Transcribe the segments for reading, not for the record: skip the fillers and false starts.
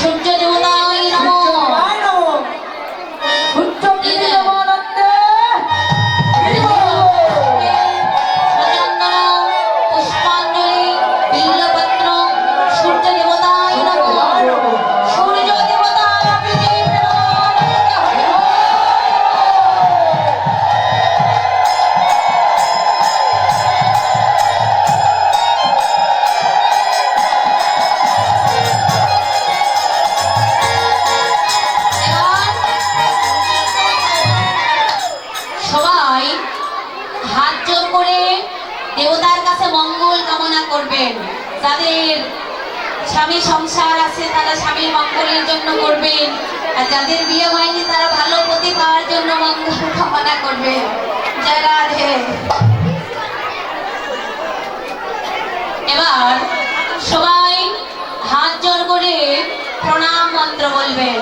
সূর্য দেবতায় নমো। সচন্দন পুষ্পাঞ্জলি বিল্লপত্র সূর্য দেবতায় নমো। সূর্য দেবতার প্রীতি প্রদানতে হরি বল। সবাই হাত জোর করে দেবতার কাছে মঙ্গল কামনা করবেন। যাদের স্বামী সংসার আছে তারা স্বামীর মঙ্গলের জন্য করবেন, আর যাদের বিয়ে হয়নি তারা ভালো পতি পাওয়ার জন্য মঙ্গল কামনা করবেন। জয় রাধে। এবার সবাই হাত জোর করে প্রণাম মন্ত্র বলবেন।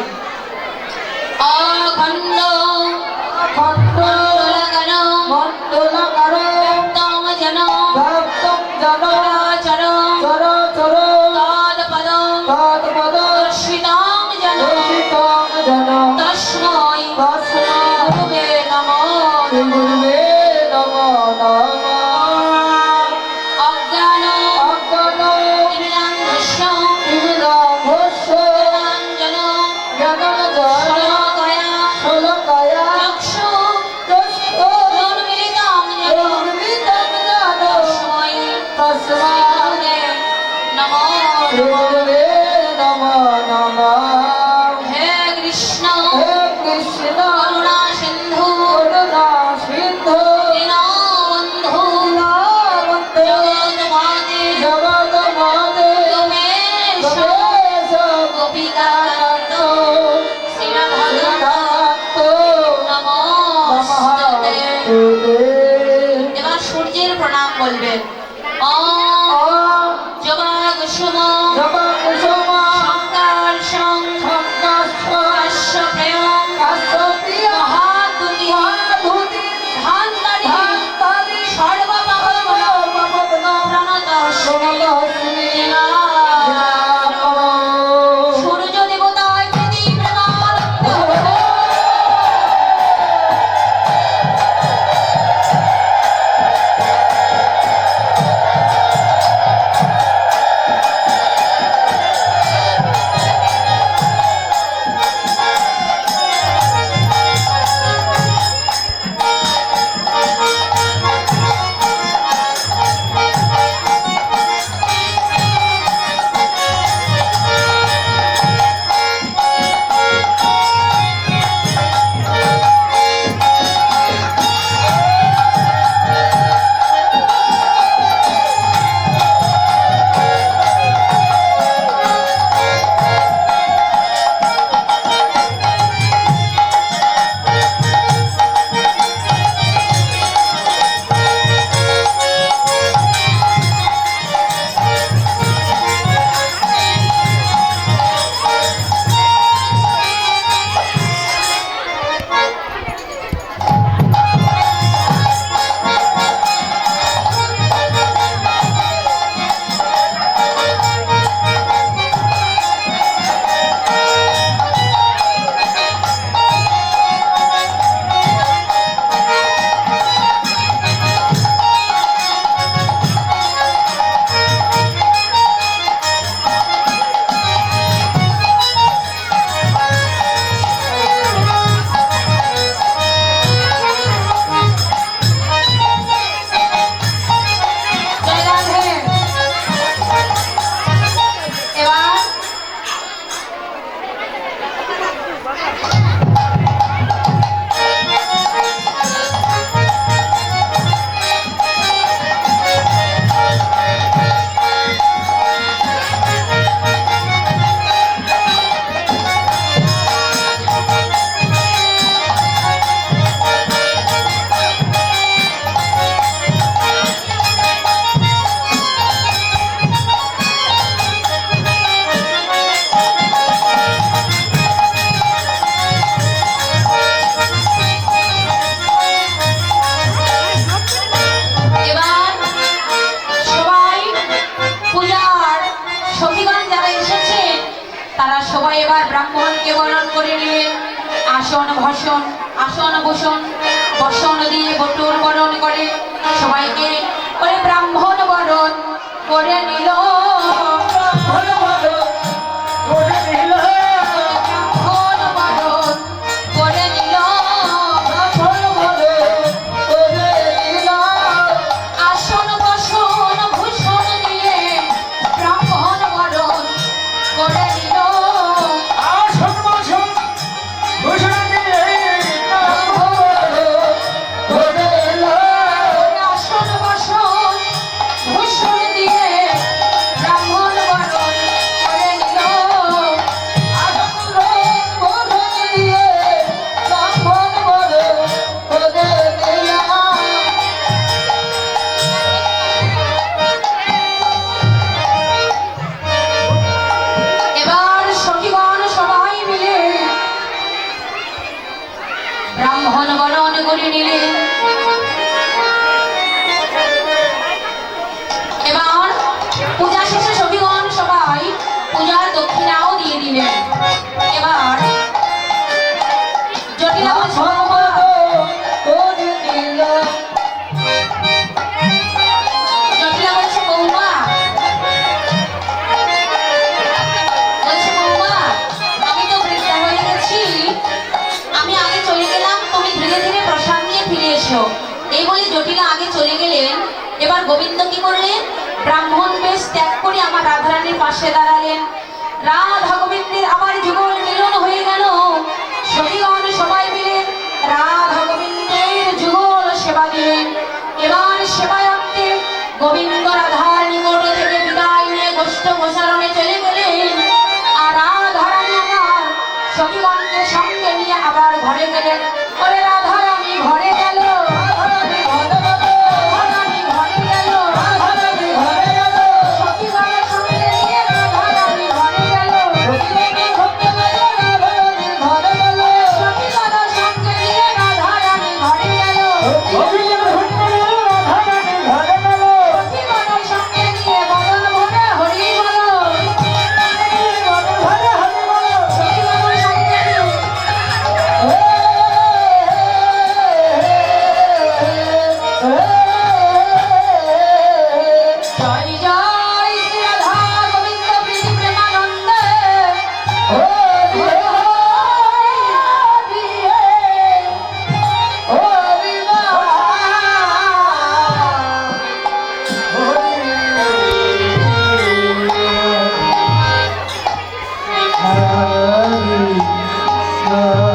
অখণ্ড ষোলো তারা সবাই এবার ব্রাহ্মণকে বরণ করে নিলেন। আসন ভসন, আসন বসন, বসন দিয়ে বটুর বরণ করে সবাইকে করে ব্রাহ্মণ বরণ করে নিল। ব্রাহ্মণ বরণ করে নিলেন। এবার পূজা শেষে সখীগণ সবাই পূজার দক্ষিণাও দিয়ে দিলেন। এবার জটিলা বলছে বৌমা, জটিলা বলছে বৌমা, বলছে বৌমা আমি তো বৃদ্ধা হয়ে গেছি, আমি আগে চলে গেলাম, তুমি ধীরে ধীরে প্রসাদ নিয়ে ফিরে এসো। এই বলে জটিলা আগে চলে গেলেন। এবার গোবিন্দ কি করলেন? ব্রাহ্মণ বেশ ত্যাগ করে আমার রাধারানীর পাশে দাঁড়ালেন। রাধা গোবিন্দের আবার যুগল মিলন হয়ে গেল। সখীগণ সবাই মিলে রাধা গোবিন্দের যুগল সেবা দিলেন। এবার সেবায়ন্তে গোবিন্দ রাধার নিকট থেকে বিদায় নিয়ে গোষ্ঠ গোসারণে চলে গেলেন। আর রাধারানী আমার সখীগণকে সঙ্গে নিয়ে আবার ঘরে গেলেন। ওরে রাধারানী ঘরে গেল, Hare